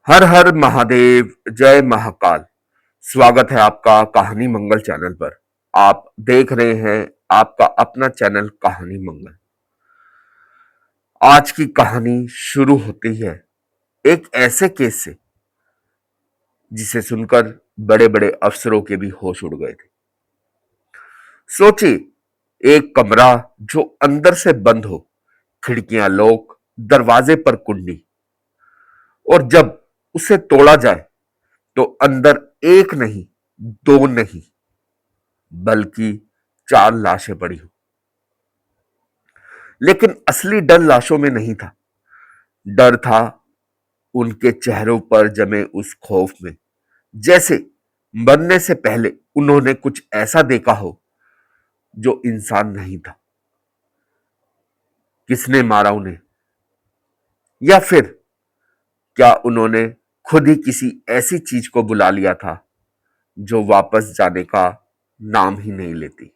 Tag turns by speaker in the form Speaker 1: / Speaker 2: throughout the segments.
Speaker 1: हर हर महादेव, जय महाकाल। स्वागत है आपका कहानी मंगल चैनल पर। आप देख रहे हैं आपका अपना चैनल कहानी मंगल। आज की कहानी शुरू होती है एक ऐसे केस से जिसे सुनकर बड़े बड़े अफसरों के भी होश उड़ गए थे। सोचिए, एक कमरा जो अंदर से बंद हो, खिड़कियां लॉक, दरवाजे पर कुंडी, और जब उसे तोड़ा जाए तो अंदर एक नहीं, दो नहीं, बल्कि 4 लाशें पड़ी हो। लेकिन असली डर लाशों में नहीं था। डर था उनके चेहरों पर जमे उस खौफ में, जैसे मरने से पहले उन्होंने कुछ ऐसा देखा हो जो इंसान नहीं था। किसने मारा उन्हें, या फिर क्या उन्होंने खुद ही किसी ऐसी चीज को बुला लिया था जो वापस जाने का नाम ही नहीं लेती।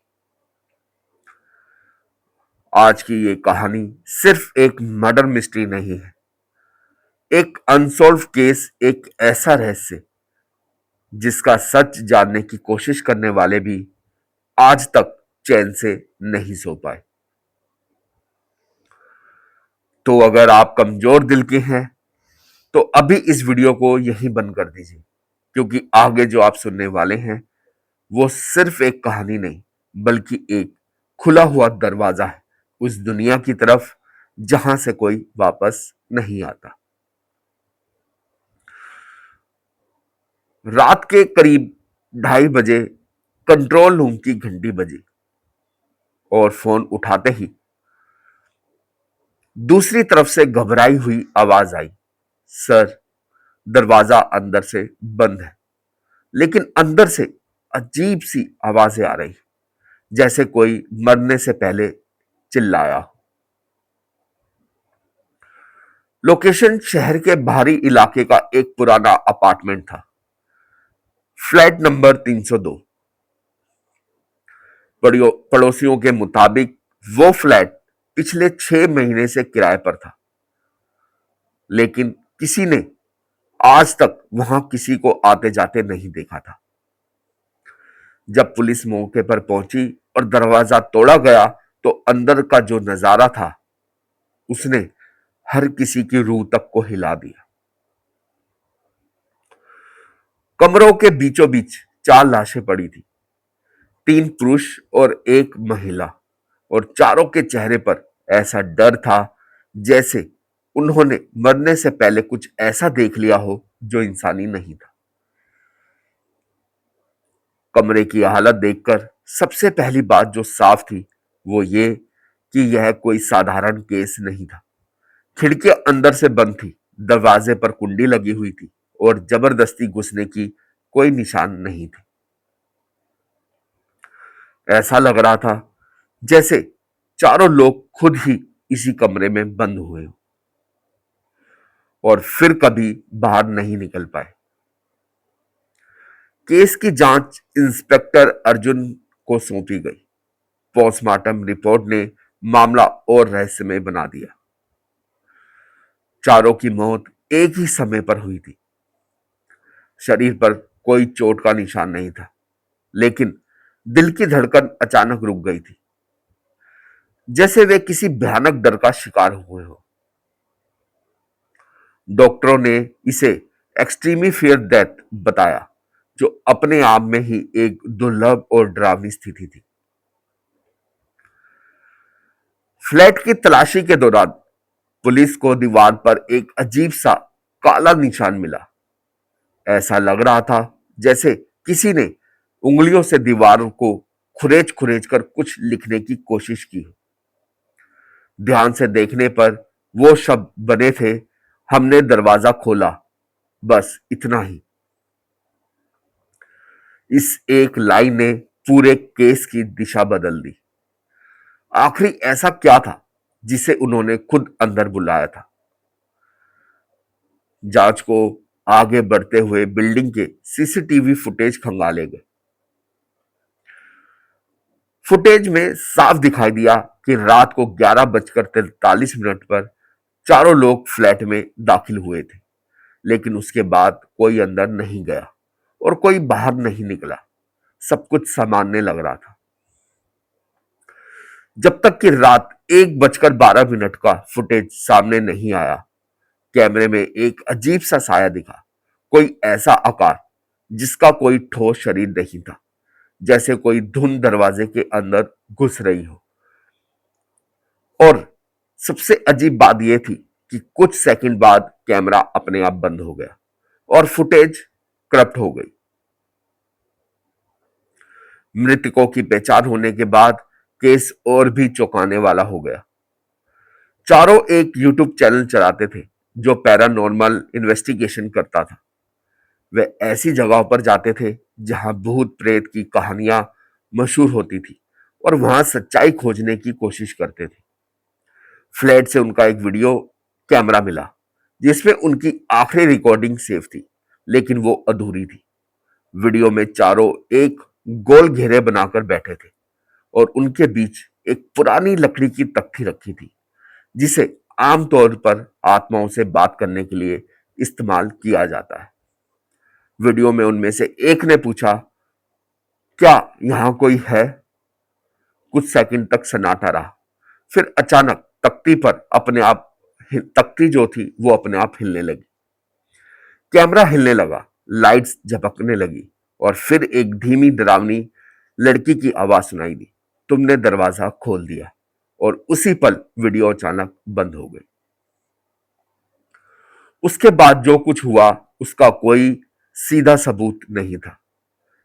Speaker 1: आज की ये कहानी सिर्फ एक मर्डर मिस्ट्री नहीं है, एक अनसॉल्व केस, एक ऐसा रहस्य जिसका सच जानने की कोशिश करने वाले भी आज तक चैन से नहीं सो पाए। तो अगर आप कमजोर दिल के हैं तो अभी इस वीडियो को यहीं बंद कर दीजिए, क्योंकि आगे जो आप सुनने वाले हैं वो सिर्फ एक कहानी नहीं, बल्कि एक खुला हुआ दरवाजा है उस दुनिया की तरफ जहां से कोई वापस नहीं आता। रात के करीब 2:30 बजे कंट्रोल रूम की घंटी बजी और फोन उठाते ही दूसरी तरफ से घबराई हुई आवाज आई, सर, दरवाजा अंदर से बंद है, लेकिन अंदर से अजीब सी आवाजें आ रही, जैसे कोई मरने से पहले चिल्लाया हो। लोकेशन शहर के बाहरी इलाके का एक पुराना अपार्टमेंट था, फ्लैट नंबर 302। पड़ोसियों के मुताबिक वो फ्लैट पिछले 6 महीने से किराए पर था, लेकिन किसी ने आज तक वहां किसी को आते जाते नहीं देखा था। जब पुलिस मौके पर पहुंची और दरवाजा तोड़ा गया तो अंदर का जो नजारा था उसने हर किसी की रूह तक को हिला दिया। कमरों के बीचों बीच 4 लाशें पड़ी थी, 3 पुरुष और एक महिला, और चारों के चेहरे पर ऐसा डर था जैसे उन्होंने मरने से पहले कुछ ऐसा देख लिया हो जो इंसानी नहीं था। कमरे की हालत देखकर सबसे पहली बात जो साफ थी वो ये कि यह कोई साधारण केस नहीं था। खिड़कियां अंदर से बंद थी, दरवाजे पर कुंडी लगी हुई थी और जबरदस्ती घुसने की कोई निशान नहीं थे। ऐसा लग रहा था जैसे चारों लोग खुद ही इसी कमरे में बंद हुए हो और फिर कभी बाहर नहीं निकल पाए। केस की जांच इंस्पेक्टर अर्जुन को सौंपी गई। पोस्टमार्टम रिपोर्ट ने मामला और रहस्यमय बना दिया। चारों की मौत एक ही समय पर हुई थी। शरीर पर कोई चोट का निशान नहीं था, लेकिन दिल की धड़कन अचानक रुक गई थी, जैसे वे किसी भयानक डर का शिकार हुए हो। डॉक्टरों ने इसे एक्सट्रीमी फियर डेथ बताया, जो अपने आप में ही एक दुर्लभ और डरावनी स्थिति थी। फ्लैट की तलाशी के दौरान पुलिस को दीवार पर एक अजीब सा काला निशान मिला। ऐसा लग रहा था जैसे किसी ने उंगलियों से दीवार को खुरेच खुरेच कर कुछ लिखने की कोशिश की हो। ध्यान से देखने पर वो शब्द बने थे, हमने दरवाजा खोला, बस इतना ही। इस एक लाइन ने पूरे केस की दिशा बदल दी। आखिरी ऐसा क्या था जिसे उन्होंने खुद अंदर बुलाया था? जांच को आगे बढ़ते हुए बिल्डिंग के सीसीटीवी फुटेज खंगाले गए। फुटेज में साफ दिखाई दिया कि रात को 11:43 पर चारों लोग फ्लैट में दाखिल हुए थे। लेकिन उसके बाद कोई अंदर नहीं गया और कोई बाहर नहीं निकला। सब कुछ सामान्य लग रहा था, जब तक कि रात 1:12 का फुटेज सामने नहीं आया। कैमरे में एक अजीब सा साया दिखा, कोई ऐसा आकार जिसका कोई ठोस शरीर नहीं था, जैसे कोई धुन दरवाजे के अंदर घुस रही हो। और सबसे अजीब बात यह थी कि कुछ सेकंड बाद कैमरा अपने आप बंद हो गया और फुटेज करप्ट हो गई। मृतकों की पहचान होने के बाद केस और भी चौंकाने वाला हो गया। चारों एक यूट्यूब चैनल चलाते थे जो पैरानॉर्मल इन्वेस्टिगेशन करता था। वे ऐसी जगहों पर जाते थे जहां भूत प्रेत की कहानियां मशहूर होती थी और वहां सच्चाई खोजने की कोशिश करते थे। फ्लैट से उनका एक वीडियो कैमरा मिला जिसमें उनकी आखिरी रिकॉर्डिंग सेव थी, लेकिन वो अधूरी थी। वीडियो में चारों एक गोल घेरे बनाकर बैठे थे और उनके बीच एक पुरानी लकड़ी की तख्ती रखी थी जिसे आमतौर पर आत्माओं से बात करने के लिए इस्तेमाल किया जाता है। वीडियो में उनमें से एक ने पूछा, क्या यहां कोई है? कुछ सेकंड तक सन्नाटा रहा। फिर अचानक तख्ती जो थी वो अपने आप हिलने लगी। कैमरा हिलने लगा, लाइट्स झपकने लगी और फिर एक धीमी डरावनी लड़की की आवाज सुनाई दी, तुमने दरवाजा खोल दिया। और उसी पल वीडियो अचानक बंद हो गई। उसके बाद जो कुछ हुआ उसका कोई सीधा सबूत नहीं था,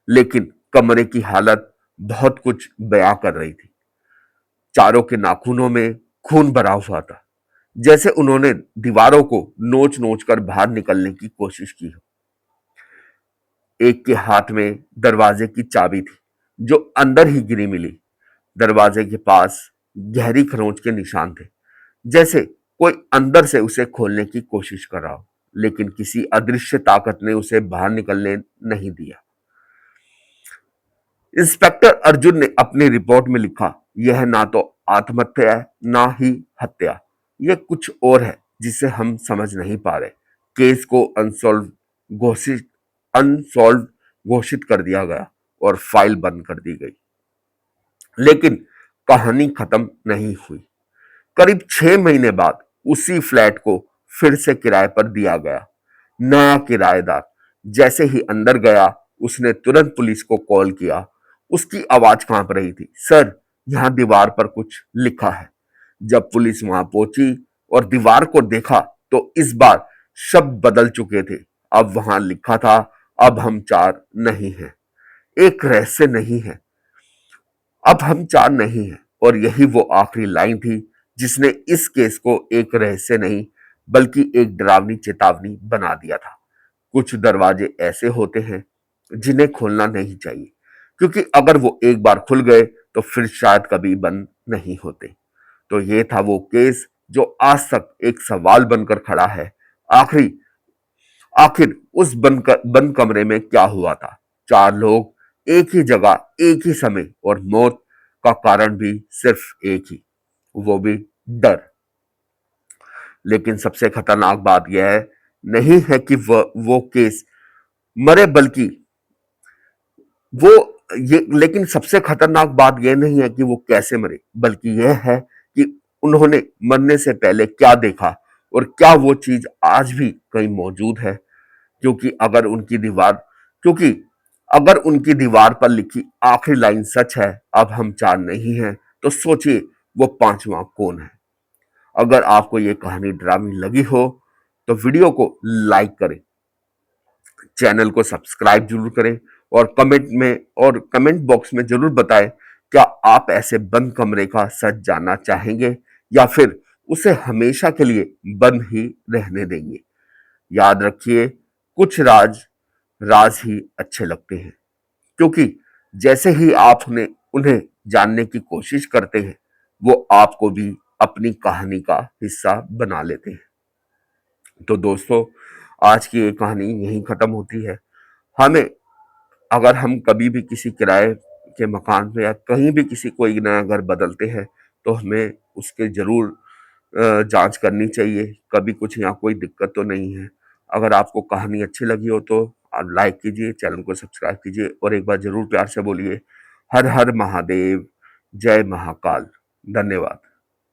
Speaker 1: लेकिन कमरे की हालत बहुत कुछ बयां कर रही थी। चारों के नाखूनों में खून भरा हुआ था, जैसे उन्होंने दीवारों को नोच नोच कर बाहर निकलने की कोशिश की हो। एक के हाथ में दरवाजे की चाबी थी जो अंदर ही गिरी मिली। दरवाजे के पास गहरी खरोंच के निशान थे, जैसे कोई अंदर से उसे खोलने की कोशिश कर रहा हो, लेकिन किसी अदृश्य ताकत ने उसे बाहर निकलने नहीं दिया। इंस्पेक्टर अर्जुन ने अपनी रिपोर्ट में लिखा, यह ना तो आत्महत्या है ना ही हत्या, यह कुछ और है जिसे हम समझ नहीं पा रहे। केस को अनसॉल्व घोषित कर दिया गया और फाइल बंद कर दी गई। लेकिन कहानी खत्म नहीं हुई। करीब 6 महीने बाद उसी फ्लैट को फिर से किराए पर दिया गया। नया किराएदार जैसे ही अंदर गया उसने तुरंत पुलिस को कॉल किया। उसकी आवाज कांप रही थी, सर यहां दीवार पर कुछ लिखा है। जब पुलिस वहां पहुंची और दीवार को देखा तो इस बार शब्द बदल चुके थे। अब वहां लिखा था, अब हम चार नहीं हैं, एक रहस्य नहीं है, अब हम चार नहीं हैं। और यही वो आखिरी लाइन थी जिसने इस केस को एक रहस्य नहीं बल्कि एक डरावनी चेतावनी बना दिया था। कुछ दरवाजे ऐसे होते हैं जिन्हें खोलना नहीं चाहिए, क्योंकि अगर वो एक बार खुल गए तो फिर शायद कभी बंद नहीं होते। तो ये था वो केस जो आज तक एक सवाल बनकर खड़ा है। आखिरी आखिर उस बंद कमरे में क्या हुआ था? चार लोग एक ही जगह एक ही समय, और मौत का कारण भी सिर्फ एक ही, वो भी डर। लेकिन सबसे खतरनाक बात यह है नहीं है कि वो केस मरे, बल्कि वो ये लेकिन सबसे खतरनाक बात यह नहीं है कि वो कैसे मरे, बल्कि यह है कि उन्होंने मरने से पहले क्या देखा और क्या वो चीज आज भी कहीं मौजूद है। क्योंकि अगर उनकी दीवार क्योंकि अगर उनकी दीवार पर लिखी आखिरी लाइन सच है, अब हम चार नहीं हैं, तो सोचिए वो पांचवा कौन है। अगर आपको ये कहानी डरावनी लगी हो तो वीडियो को लाइक करें, चैनल को सब्सक्राइब जरूर करें और कमेंट बॉक्स में जरूर बताएं, क्या आप ऐसे बंद कमरे का सच जानना चाहेंगे या फिर उसे हमेशा के लिए बंद ही रहने देंगे। याद रखिए, कुछ राज राज ही अच्छे लगते हैं, क्योंकि जैसे ही आप उन्हें जानने की कोशिश करते हैं वो आपको भी अपनी कहानी का हिस्सा बना लेते हैं। तो दोस्तों, आज की ये कहानी यहीं खत्म होती है। हमें अगर हम कभी भी किसी किराए के मकान में या कहीं भी किसी कोई नया घर बदलते हैं तो हमें उसके जरूर जांच करनी चाहिए, कभी कुछ यहाँ कोई दिक्कत तो नहीं है। अगर आपको कहानी अच्छी लगी हो तो आप लाइक कीजिए, चैनल को सब्सक्राइब कीजिए और एक बार जरूर प्यार से बोलिए हर हर महादेव, जय महाकाल। धन्यवाद।